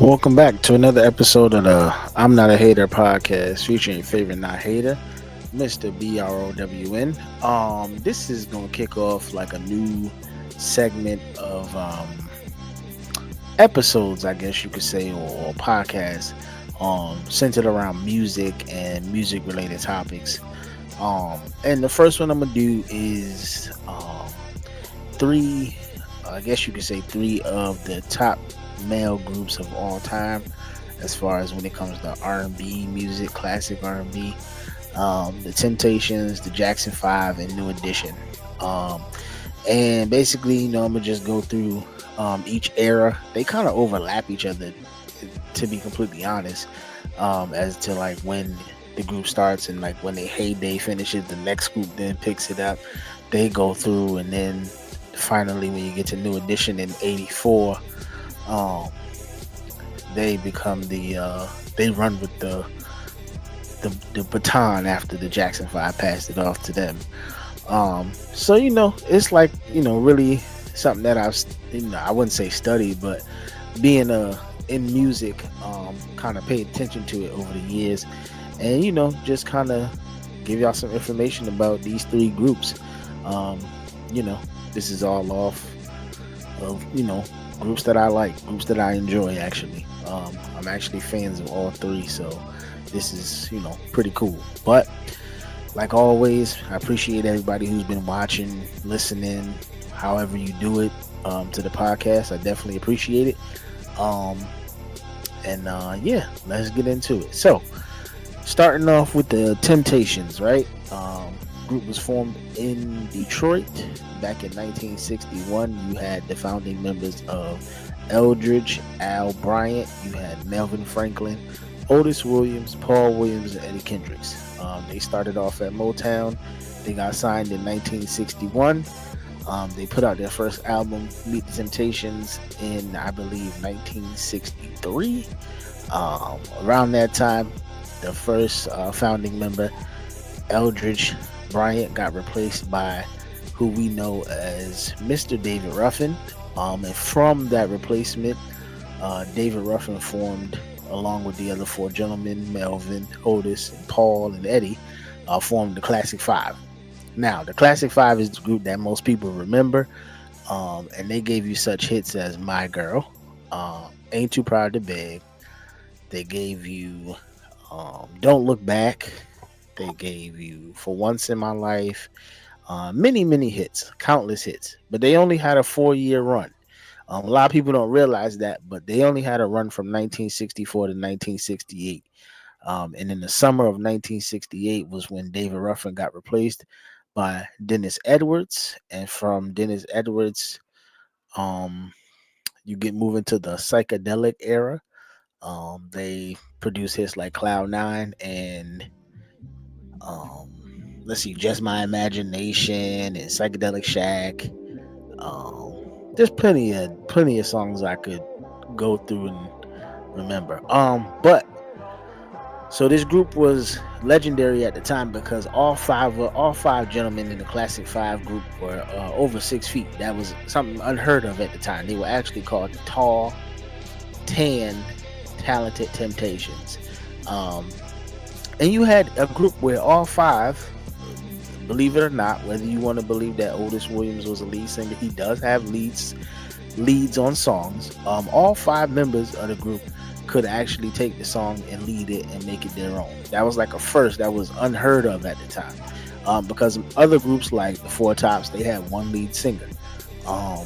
Welcome back to another episode of the I'm Not a Hater podcast featuring your favorite not hater, Mr. BROWN. This is gonna kick off like a new segment of episodes, I guess you could say, or podcasts centered around music and music related topics. And the first one I'm gonna do is three, I guess you could say three of the top male groups of all time as far as when it comes to R&B music, classic R&B. The Temptations, the Jackson 5, and New Edition. Um, and basically, I'm gonna just go through each era. They kind of overlap each other, to be completely honest, as to like when the group starts and like when they heyday finishes, the next group then picks it up. They go through, and then finally, when you get to New Edition in '84, um, they become they run with the baton after the Jackson 5 passed it off to them. So it's like really something that I wouldn't say studied, but being in music, kind of paid attention to it over the years, and just kind of give y'all some information about these three groups. Um, you know, this is all off of groups that I like, groups that I enjoy. Actually, I'm actually fans of all three, so this is pretty cool. But like always, I appreciate everybody who's been watching, listening, however you do it, to the podcast. I definitely appreciate it. Um, and yeah, let's get into it. So, starting off with the Temptations, right? Group was formed in Detroit back in 1961. You had the founding members of Eldridge, Al Bryant. You had Melvin Franklin, Otis Williams, Paul Williams, and Eddie Kendricks. They started off at Motown. They got signed in 1961. They put out their first album, Meet the Temptations, in I believe 1963. Around that time, the first founding member, Eldridge Bryant, got replaced by who we know as Mr. David Ruffin. And from that replacement, David Ruffin formed, along with the other four gentlemen, Melvin, Otis, and Paul, and Eddie, formed the Classic Five. Now, the Classic Five is the group that most people remember, and they gave you such hits as My Girl, Ain't Too Proud to Beg. They gave you Don't Look Back. They gave you For Once in My Life. Many hits, countless hits, but they only had a 4-year run. A lot of people don't realize that, but they only had a run from 1964 to 1968. And in the summer of 1968 was when David Ruffin got replaced by Dennis Edwards. And from Dennis Edwards, um, you get moving to the psychedelic era. They produce hits like Cloud Nine and let's see, Just My Imagination and Psychedelic Shack. There's plenty of songs I could go through and remember. But so this group was legendary at the time because all five gentlemen in the Classic Five group were over 6 feet. That was something unheard of at the time. They were actually called the Tall, Tan, Talented Temptations. Um, and you had a group where all five, believe it or not, whether you want to believe that Otis Williams was a lead singer, he does have leads on songs. All five members of the group could actually take the song and lead it and make it their own. That was like a first that was unheard of at the time. Because other groups like the Four Tops, they had one lead singer. I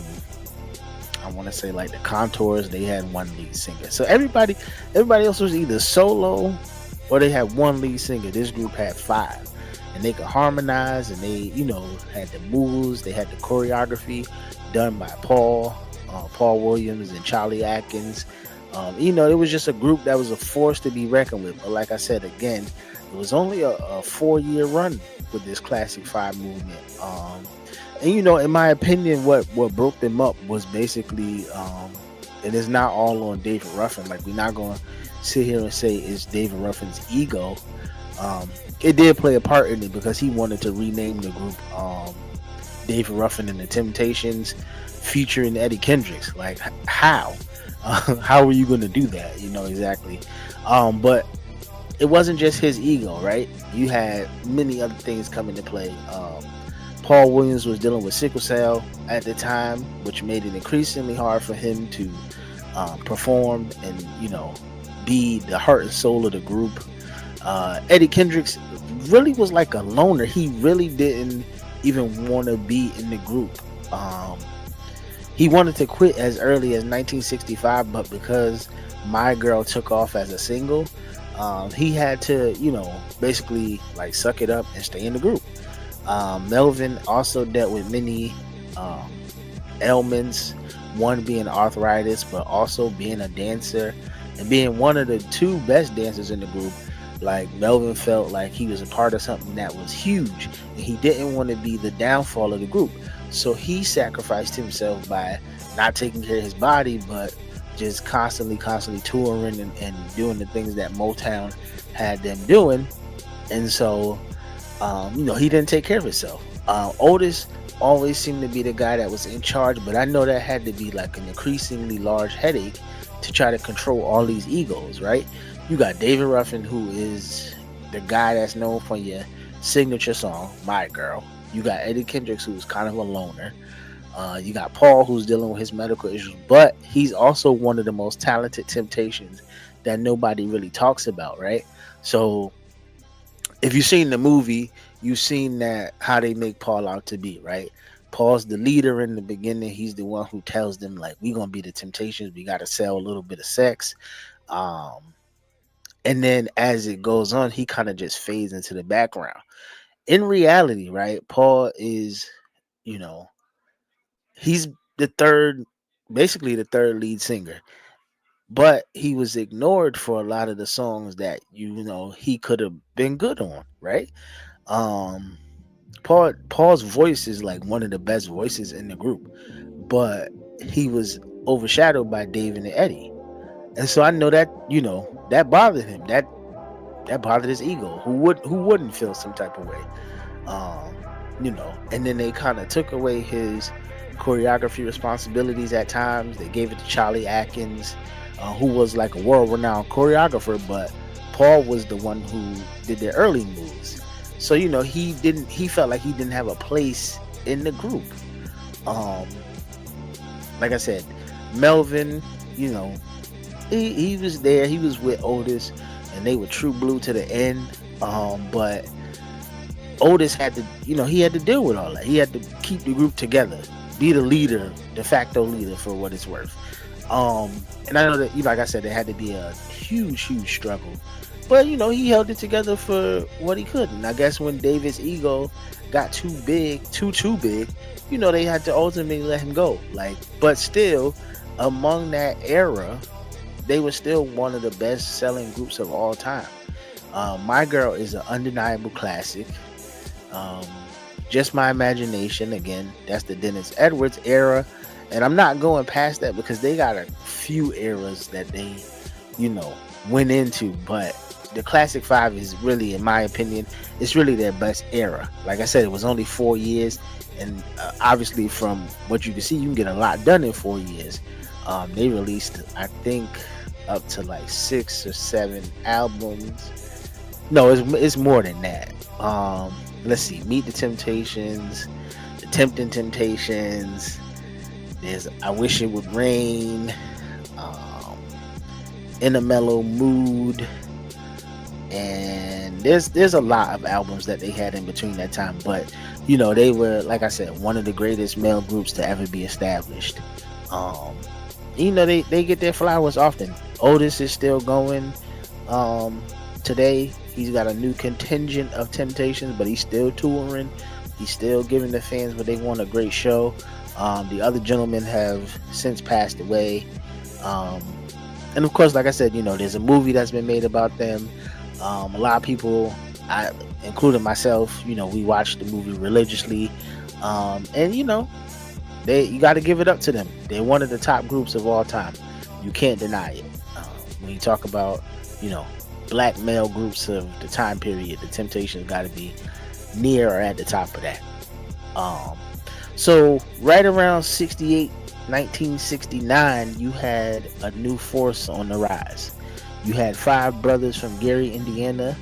want to say like the Contours, they had one lead singer. So everybody else was either solo or they had one lead singer. This group had five, and they could harmonize, and they had the moves, they had the choreography done by Paul Williams and Charlie Atkins. It was just a group that was a force to be reckoned with. But like I said again, it was only a 4-year run with this Classic Five movement. And in my opinion, what broke them up was basically, and it's not all on David Ruffin. Like, we're not going to sit here and say it's David Ruffin's ego. It did play a part in it because he wanted to rename the group David Ruffin and the Temptations, featuring Eddie Kendricks. Like, how? How were you going to do that? Exactly. But it wasn't just his ego, right? You had many other things come into play. Paul Williams was dealing with sickle cell at the time, which made it increasingly hard for him to perform and be the heart and soul of the group. Eddie Kendricks really was like a loner. He really didn't even want to be in the group. He wanted to quit as early as 1965, but because My Girl took off as a single, he had to, basically like suck it up and stay in the group. Melvin also dealt with many um, ailments, one being arthritis, but also being a dancer and being one of the two best dancers in the group. Like Melvin felt like he was a part of something that was huge, and he didn't want to be the downfall of the group. So he sacrificed himself by not taking care of his body, but just constantly touring and doing the things that Motown had them doing. And so, he didn't take care of himself. Otis always seemed to be the guy that was in charge, but I know that had to be like an increasingly large headache to try to control all these egos, right? You got David Ruffin, who is the guy that's known for your signature song, My Girl. You got Eddie Kendricks, who's kind of a loner. You got Paul, who's dealing with his medical issues, but he's also one of the most talented Temptations that nobody really talks about, right? So if you've seen the movie, you've seen that how they make Paul out to be, right? Paul's the leader in the beginning. He's the one who tells them like, we're gonna be the Temptations. We got to sell a little bit of sex. Um, and then as it goes on, he kind of just fades into the background. In reality, right? Paul is, you know, he's the third, basically the third lead singer, but he was ignored for a lot of the songs that he could have been good on, right? Um, Paul's voice is like one of the best voices in the group, but he was overshadowed by David and Eddie, and so I know that that bothered him. That bothered his ego. Who wouldn't feel some type of way? um, and then they kind of took away his choreography responsibilities at times. They gave it to Charlie Atkins, who was like a world-renowned choreographer, but Paul was the one who did the early moves. So he felt like he didn't have a place in the group. Um, like I said, Melvin, you know, he was there. He was with Otis, and they were true blue to the end. But Otis had to, he had to deal with all that. He had to keep the group together, be the leader, de facto leader for what it's worth. And I know that, like I said, there had to be a huge struggle. But, he held it together for what he could. And I guess when David's ego got too big, too big, they had to ultimately let him go. But still, among that era, they were still one of the best selling groups of all time. My Girl is an undeniable classic. Um, Just My Imagination, again, that's the Dennis Edwards era. And I'm not going past that because they got a few eras that they, went into. But the Classic Five is really, in my opinion, it's really their best era. Like I said, it was only 4 years. And obviously, from what you can see, you can get a lot done in 4 years. They released, I think, up to like 6 or 7 albums. No, it's more than that. Let's see, Meet the Temptations, The Tempting Temptations. There's I Wish It Would Rain, In a Mellow Mood, and there's a lot of albums that they had in between that time. But they were, like I said, one of the greatest male groups to ever be established. They get their flowers often. Otis is still going today. He's got a new contingent of Temptations, but he's still touring. He's still giving the fans what they want, a great show. The other gentlemen have since passed away. And of course, like I said, there's a movie that's been made about them. A lot of people, including myself, we watched the movie religiously. And you got to give it up to them. They're one of the top groups of all time. You can't deny it. When you talk about, black male groups of the time period, the Temptations got to be near or at the top of that. So right around 68, 1969, you had a new force on the rise. You had five brothers from Gary, Indiana: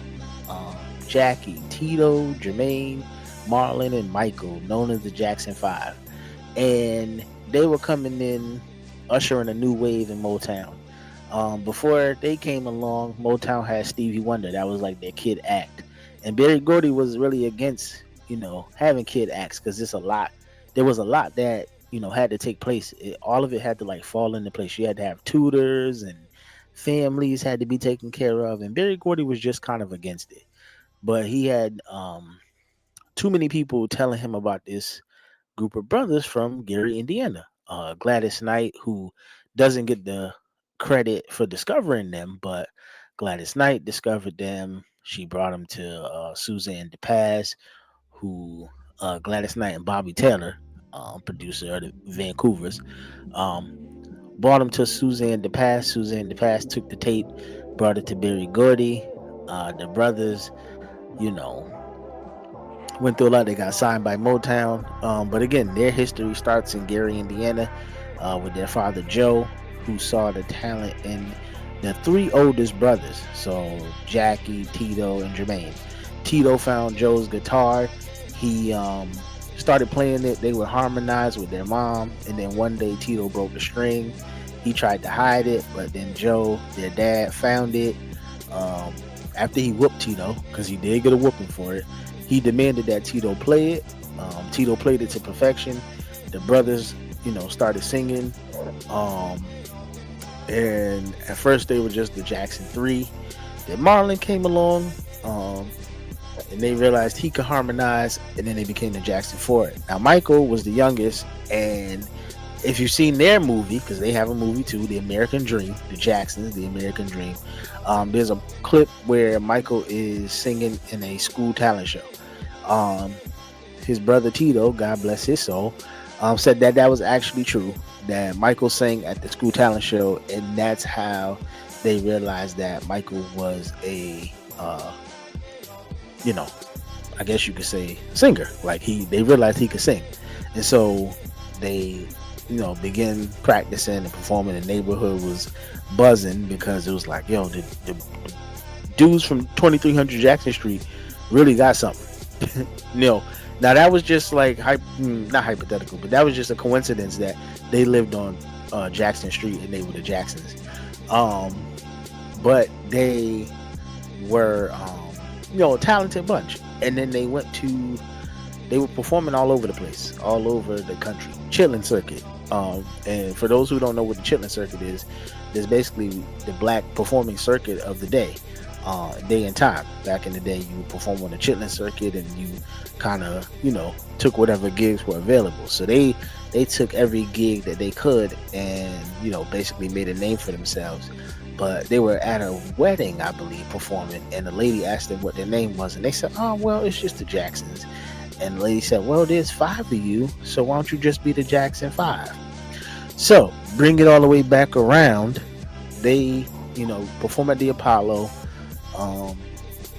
Jackie, Tito, Jermaine, Marlon, and Michael, known as the Jackson Five. And they were coming in, ushering a new wave in Motown. Before they came along, Motown had Stevie Wonder. That was like their kid act. And Barry Gordy was really against, having kid acts because it's a lot. There was a lot that, had to take place. All of it had to like fall into place. You had to have tutors and families had to be taken care of. And Barry Gordy was just kind of against it. But he had too many people telling him about this group of brothers from Gary, Indiana. Gladys Knight, who doesn't get the credit for discovering them, but Gladys Knight discovered them. She brought them to Suzanne DePaz, who Gladys Knight and Bobby Taylor, producer of the Vancouvers, um, brought them to Suzanne DePaz. Suzanne DePaz took the tape, brought it to Barry Gordy. The brothers, you know, went through a lot. They got signed by Motown. But again, their history starts in Gary, Indiana, with their father Joe, who saw the talent in the three oldest brothers. So Jackie, Tito, and Jermaine. Tito found Joe's guitar. He started playing it. They would harmonize with their mom. And then one day Tito broke the string. He tried to hide it, but then Joe, their dad, found it. Um, After he whooped Tito, because he did get a whooping for it, he demanded that Tito play it. Tito played it to perfection. The brothers, started singing. Um, and at first they were just the Jackson Three. Then Marlon came along, and they realized he could harmonize, and then they became the Jackson Four. Now Michael was the youngest, and if you've seen their movie, because they have a movie too, The American Dream, the Jacksons, The American Dream, there's a clip where Michael is singing in a school talent show. Um, his brother Tito, God bless his soul, said that that was actually true. That Michael sang at the school talent show, and that's how they realized that Michael was a, you know, I guess you could say singer. Like they realized he could sing, and so they, began practicing and performing. The neighborhood was buzzing because it was like, yo, the dudes from 2300 Jackson Street really got something. Now that was just like not hypothetical, but that was just a coincidence that they lived on Jackson Street and they were the Jacksons. Um, but they were, a talented bunch. And then they were performing all over the place, all over the country, Chitlin Circuit. And for those who don't know what the Chitlin Circuit is, there's basically the black performing circuit of the day and time. Back in the day, you would perform on the Chitlin Circuit, and you kind of, took whatever gigs were available. So they took every gig that they could, and basically made a name for themselves. But they were at a wedding, I believe, performing, and the lady asked them what their name was, and they said, "Oh, well, it's just the Jacksons." And the lady said, "Well, there's five of you, so why don't you just be the Jackson Five?" So bring it all the way back around. They, perform at the Apollo, um,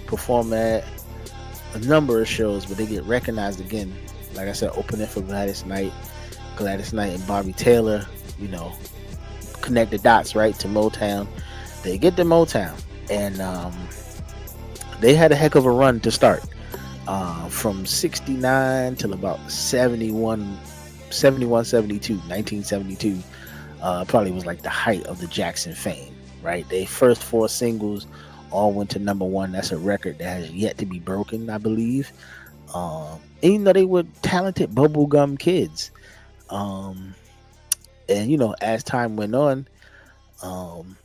perform at a number of shows, but they get recognized again. Like I said, opening for Gladys Knight and Bobby Taylor, connect the dots right to Motown. They get to Motown, and they had a heck of a run to start. From 69 till about 1972, probably was like the height of the Jackson fame, right? They first four singles all went to number one. That's a record that has yet to be broken, I believe. And they were talented bubblegum kids. Um, and as time went on, um,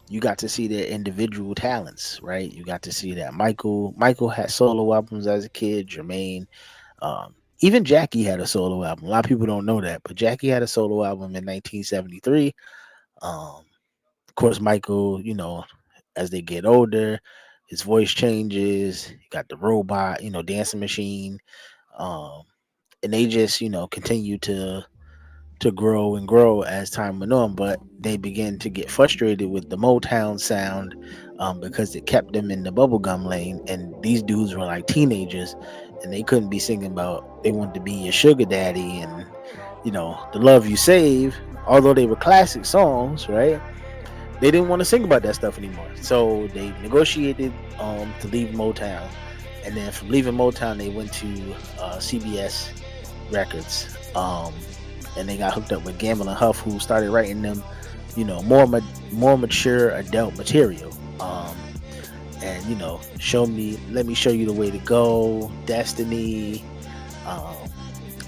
you got to see their individual talents, right? You got to see that Michael had solo albums as a kid. Jermaine, even Jackie had a solo album. A lot of people don't know that, but Jackie had a solo album in 1973. Of course, Michael, as they get older, his voice changes. You got the robot, dancing machine, um, and they just, continue to grow and grow as time went on, but they began to get frustrated with the Motown sound, because it kept them in the bubblegum lane. And these dudes were like teenagers, and they couldn't be singing about they wanted to be your sugar daddy and The Love You Save, although they were classic songs, right? They didn't want to sing about that stuff anymore. So they negotiated to leave Motown. And then from leaving Motown, they went to CBS Records. And they got hooked up with Gamble and Huff, who started writing them, more mature adult material. And let me show you the way to go, Destiny. Um,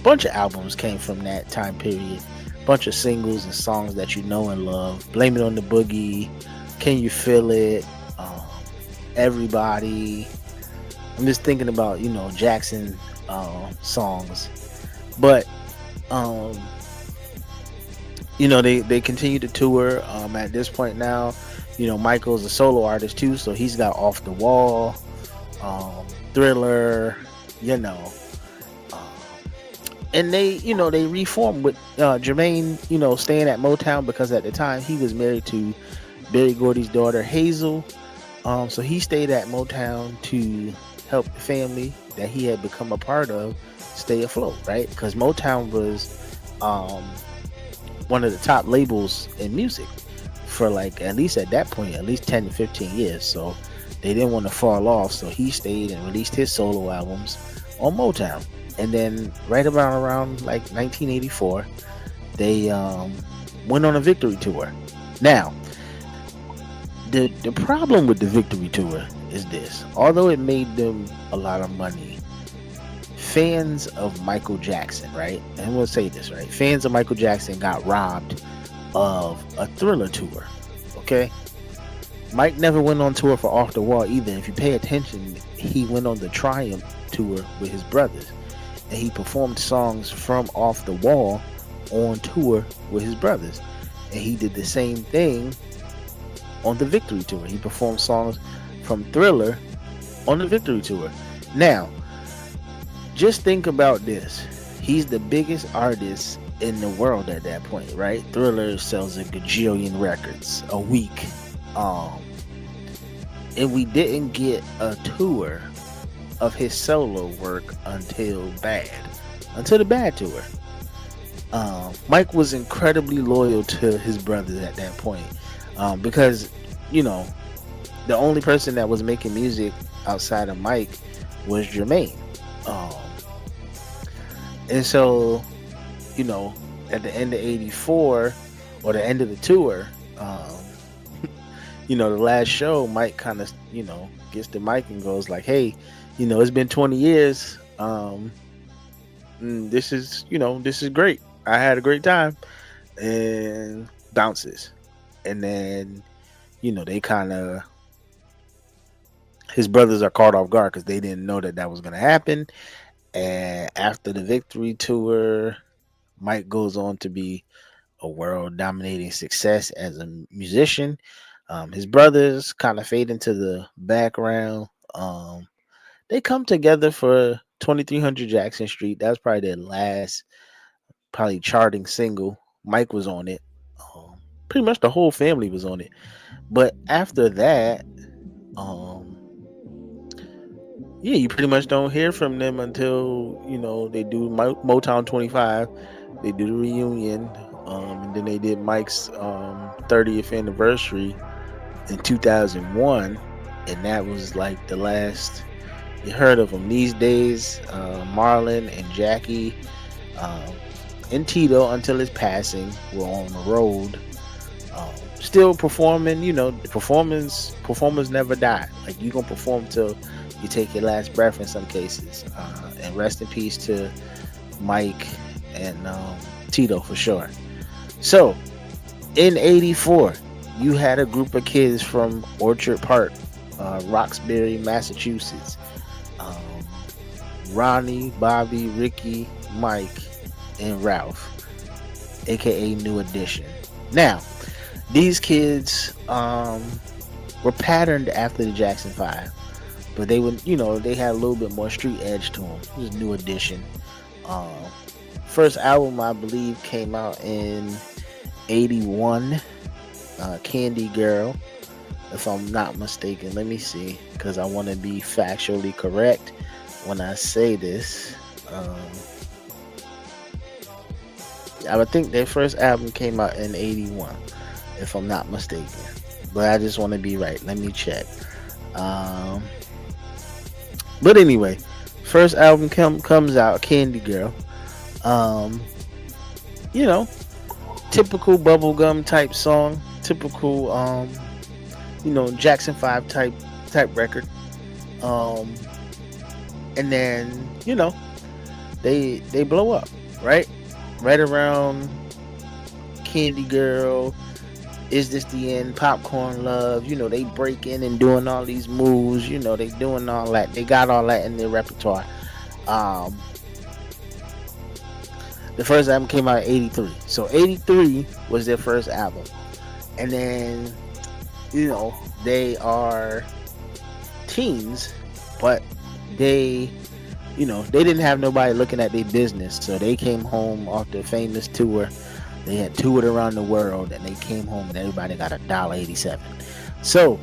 Bunch of albums came from that time period. Bunch of singles and songs that you know and love. Blame It on the Boogie, Can You Feel It, um, Everybody. I'm just thinking about Jackson songs, but um, they continue to tour. At this point now, Michael's a solo artist too, so he's got Off the Wall, Thriller, you know. Um, and they reformed with Jermaine, staying at Motown because at the time he was married to Berry Gordy's daughter Hazel. So he stayed at Motown to help the family that he had become a part of stay afloat, right? Because Motown was um, one of the top labels in music for, like, at least at that point, at least 10 to 15 years. So they didn't want to fall off. So he stayed and released his solo albums on Motown. And then right about around like 1984, they went on a victory tour. Now, the problem with the victory tour is this: although it made them a lot of money, fans of Michael Jackson, right? And we'll say this, right? Fans of Michael Jackson got robbed of a Thriller tour. Okay, Mike never went on tour for Off the Wall either. If you pay attention, he went on the Triumph tour with his brothers, and he performed songs from Off the Wall on tour with his brothers. And he did the same thing on the Victory tour. He performed songs from Thriller on the Victory tour. Now, just think about this. He's the biggest artist in the world at that point, right? Thriller sells a gajillion records a week. And we didn't get a tour of his solo work until the Bad tour. Mike was incredibly loyal to his brothers at that point, because the only person that was making music outside of Mike was Jermaine. Um, and so, at the end of '84 or the end of the tour, the last show, Mike kind of, gets the mic and goes like, "Hey, it's been 20 years. This is great. I had a great time," and bounces. And then, they kind of, his brothers are caught off guard because they didn't know that was going to happen. And after the Victory tour, Mike goes on to be a world dominating success as a musician. His brothers kind of fade into the background. They come together for 2300 Jackson Street. That was probably their last, probably charting single. Mike was on it. Pretty much the whole family was on it. But after that, you pretty much don't hear from them until they do Motown 25. They do the reunion, and then they did Mike's 30th anniversary in 2001, and that was like the last you heard of them. These days, Marlon and Jackie and Tito, until his passing, were on the road, still performing. Performers never die. Like, you gonna perform till you take your last breath in some cases. And rest in peace to Mike and Tito for sure. So in '84, you had a group of kids from Orchard Park, Roxbury, Massachusetts. Ronnie, Bobby, Ricky, Mike, and Ralph, aka New Edition. Now, these kids were patterned after the Jackson 5, but they would, they had a little bit more street edge to them. It was New Edition. First album, I believe, came out in '81, Candy Girl, if I'm not mistaken. Let me see, because I want to be factually correct when I say this. I would think their first album came out in '81, if I'm not mistaken. But I just want to be right. Let me check. Um, but anyway, first album comes out, Candy Girl. Um, you know, typical bubblegum type song, typical Jackson 5 type record. Um, and then they blow up, right? Right around Candy Girl, Is This the End, Popcorn Love, they break in and doing all these moves, they doing all that. They got all that in their repertoire. Um, the first album came out in '83. So '83 was their first album. And then, they are teens, but they they didn't have nobody looking at their business. So they came home off the famous tour. They had toured around the world, and they came home and everybody got $1.87. So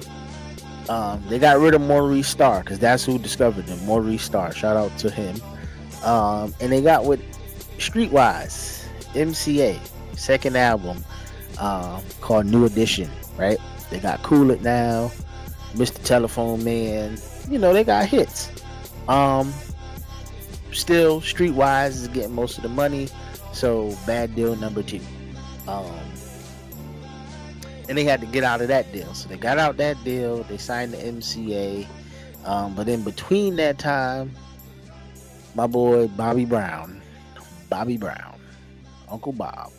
they got rid of Maurice Starr, because that's who discovered them. Maurice Starr, shout out to him. And they got with Streetwise, MCA, second album, called New Edition, right? They got Cool It Now, Mr. Telephone Man. They got hits. Still, Streetwise is getting most of the money, so Bad Deal number 2. And they had to get out of that deal, so they got out that deal. They signed the MCA, but in between that time, my boy Bobby Brown, Uncle Bob.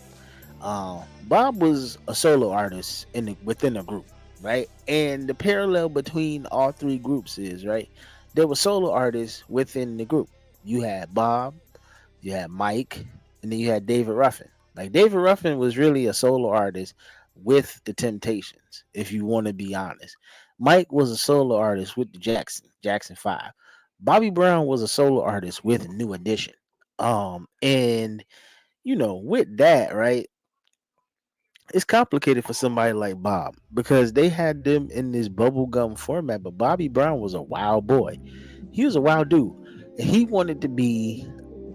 Bob was a solo artist within a group, right? And the parallel between all three groups is, right, there were solo artists within the group. You had Bob, you had Mike, and then you had David Ruffin. Like, David Ruffin was really a solo artist with the Temptations, if you want to be honest. Mike was a solo artist with the Jackson 5. Bobby Brown was a solo artist with New Edition. And with that, right, it's complicated for somebody like Bob, because they had them in this bubblegum format, but Bobby Brown was a wild boy. He was a wild dude. And he wanted to be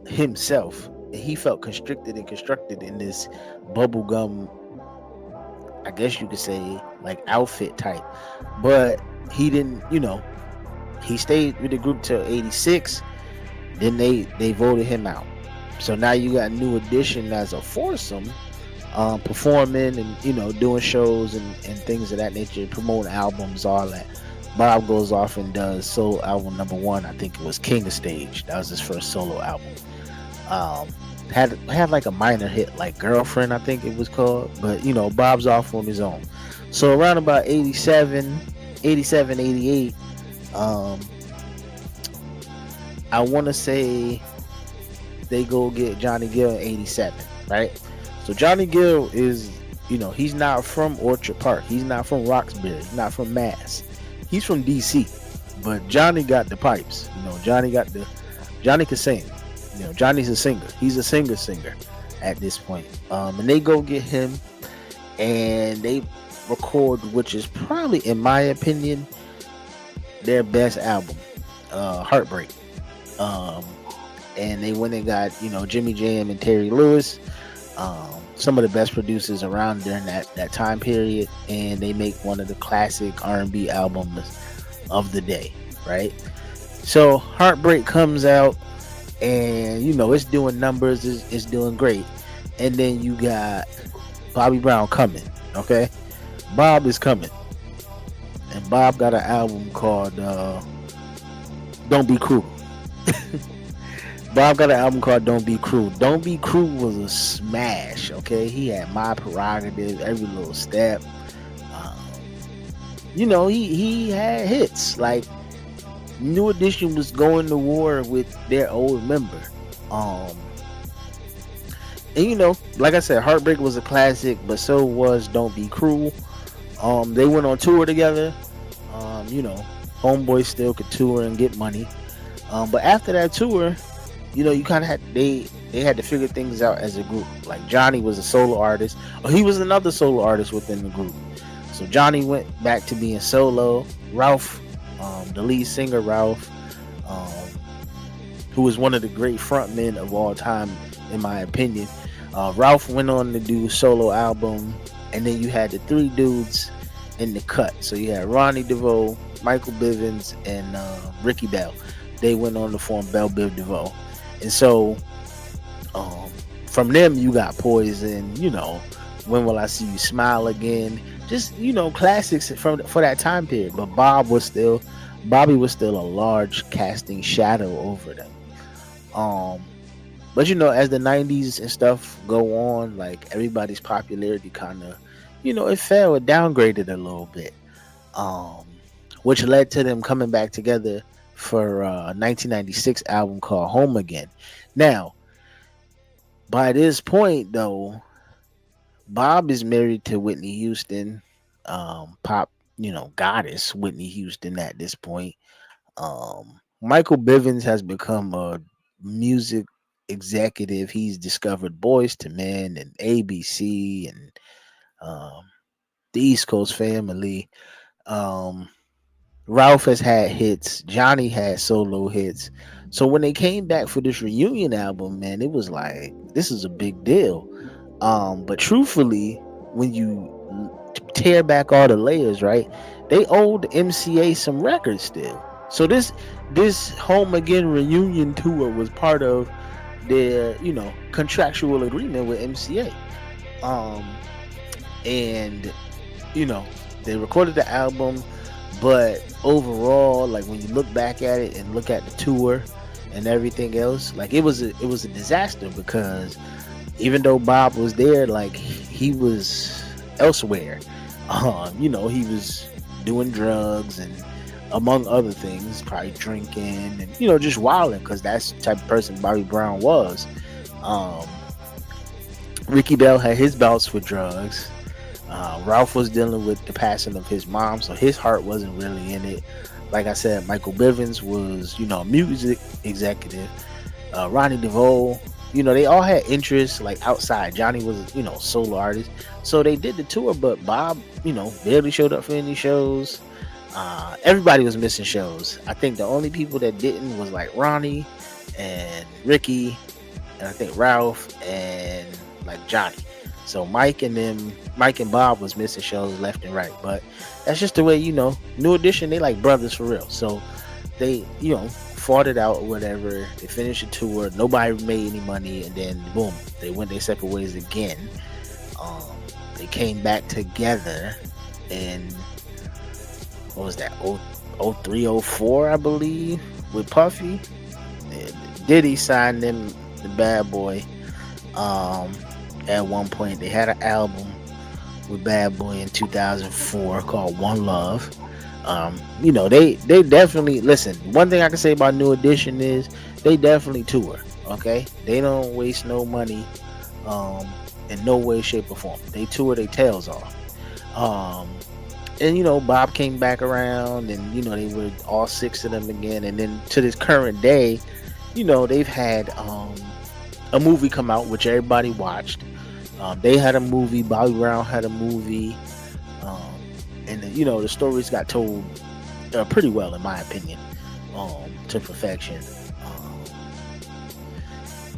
himself. And he felt constricted and constructed in this bubblegum, I guess you could say, like, outfit type. But he didn't, he stayed with the group till '86. Then they voted him out. So now you got New Edition as a foursome, performing and doing shows and things of that nature, promoting albums, all that. Bob goes off and does solo album number 1. I think it was King of Stage. That was his first solo album. Had like a minor hit, like Girlfriend, I think it was called. But Bob's off on his own. So around about 87, 88, I want to say they go get Johnny Gill in 87, right? So Johnny Gill is, he's not from Orchard Park. He's not from Roxbury. He's not from Mass. He's from DC. But Johnny got the pipes. Johnny can sing. Johnny's a singer. He's a singer at this point. And they go get him and they record, which is probably, in my opinion, their best album, Heartbreak. And they went and got, Jimmy Jam and Terry Lewis, some of the best producers around during that time period, and they make one of the classic R&B albums of the day, right? So Heartbreak comes out, and it's doing numbers, it's doing great. And then you got Bobby Brown coming, okay? Bob is coming, and Bob got an album called Don't Be Cruel. Bob got an album called Don't Be Cruel. Don't Be Cruel was a smash, okay? He had My Prerogative, Every Little Step. He had hits. Like, New Edition was going to war with their old member. And like I said, Heartbreak was a classic, but so was Don't Be Cruel. They went on tour together. Homeboys still could tour and get money. But after that tour, you kind of had they had to figure things out as a group. Like, Johnny was a solo artist, or he was another solo artist within the group. So Johnny went back to being solo. Ralph, the lead singer, Ralph, who was one of the great frontmen of all time, in my opinion, Ralph went on to do solo album, and then you had the three dudes in the cut. So you had Ronnie DeVoe, Michael Bivins, and Ricky Bell. They went on to form Bell Biv DeVoe, and so um, from them you got Poison. When Will I See You Smile Again? Just classics from for that time period. But Bobby was still a large casting shadow over them. Um, but as the '90s and stuff go on, like everybody's popularity kind of, it fell, it downgraded a little bit. Um, which led to them coming back together for a 1996 album called Home Again. Now, by this point though, Bob is married to Whitney Houston, pop, goddess Whitney Houston at this point. Michael Bivins has become a music executive. He's discovered Boys to Men and ABC and um, the East Coast Family. Um, Ralph has had hits. Johnny had solo hits. So when they came back for this reunion album, man, it was like this is a big deal. But truthfully, when you tear back all the layers, right, they owed MCA some records still. So this Home Again reunion tour was part of their contractual agreement with MCA. Um, and you know they recorded the album, but overall, like when you look back at it and look at the tour and everything else, like it was a disaster because even though Bob was there, like he was elsewhere. He was doing drugs and among other things, probably drinking and just wilding because that's the type of person Bobby Brown was. Um, Ricky Bell had his bouts with drugs. Ralph was dealing with the passing of his mom, so his heart wasn't really in it. Like I said, Michael Bivins was, a music executive. Ronnie DeVoe, they all had interests like outside. Johnny was, solo artist. So they did the tour, but Bob, barely showed up for any shows. Everybody was missing shows. I think the only people that didn't was like Ronnie and Ricky, and I think Ralph and like Johnny. So Mike and Bob was missing shows left and right. But that's just the way, New Edition, they like brothers for real. So they, fought it out or whatever. They finished the tour. Nobody made any money, and then boom, they went their separate ways again. Um, they came back together in what was that? 03, 04, I believe, with Puffy. And Diddy signed them, the Bad Boy. Um, at one point, they had an album with Bad Boy in 2004 called One Love. They definitely listen. One thing I can say about New Edition is they definitely tour. Okay, they don't waste no money, um, in no way, shape, or form. They tour their tails off. Um, and Bob came back around, and they were all six of them again. And then to this current day, they've had a movie come out which everybody watched. They had a movie. Bobby Brown had a movie. Um, and the stories got told pretty well, in my opinion, to perfection. Um,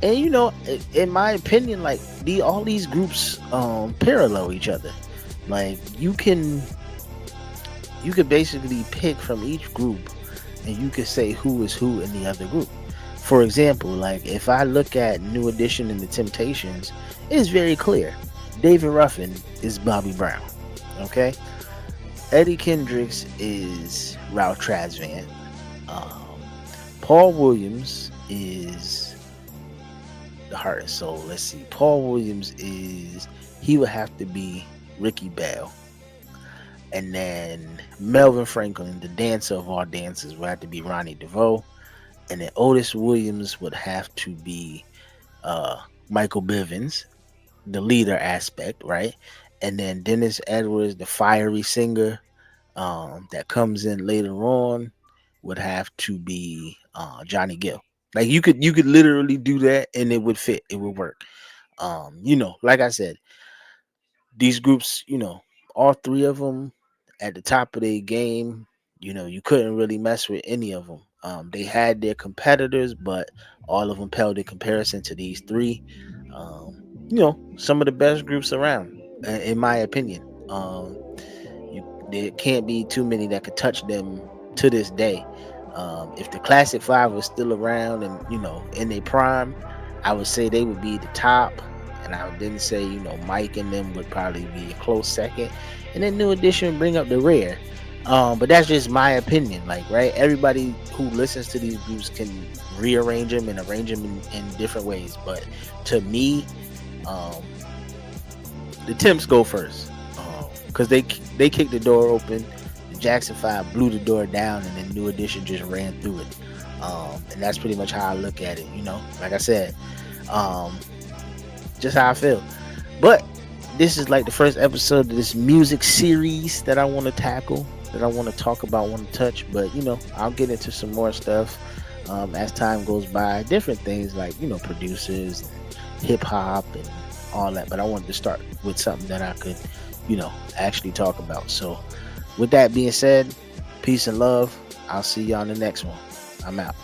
and in my opinion, like all these groups parallel each other. Like you could basically pick from each group, and you could say who is who in the other group. For example, like if I look at New Edition and the Temptations, it's very clear. David Ruffin is Bobby Brown. Okay, Eddie Kendricks is Ralph Tresvant. Um, Paul Williams is the heart and soul. Let's see. Paul Williams he would have to be Ricky Bell. And then Melvin Franklin, the dancer of all dancers, would have to be Ronnie DeVoe. And then Otis Williams would have to be uh, Michael Bivins, the leader aspect, right? And then Dennis Edwards, the fiery singer, that comes in later on, would have to be Johnny Gill. Like you could literally do that and it would fit. It would work. Like I said, these groups, all three of them at the top of their game. You couldn't really mess with any of them. They had their competitors, but all of them paled in comparison to these three. Um, some of the best groups around, in my opinion. There can't be too many that could touch them to this day. If the Classic Five was still around and in their prime, I would say they would be the top, and I would then say Mike and them would probably be a close second, and then New Edition bring up the rear. But that's just my opinion. Like, right, everybody who listens to these groups can rearrange them and arrange them in different ways. But to me, um, the Temps go first because they kicked the door open. The Jackson Five blew the door down, and then New Edition just ran through it. And that's pretty much how I look at it. Like I said, um, just how I feel. But this is like the first episode of this music series that I want to tackle, that I want to talk about, want to touch. But I'll get into some more stuff as time goes by. Different things like producers, hip hop, and all that. But I wanted to start with something that I could actually talk about. So with that being said, peace and love. I'll see y'all in the next one. I'm out.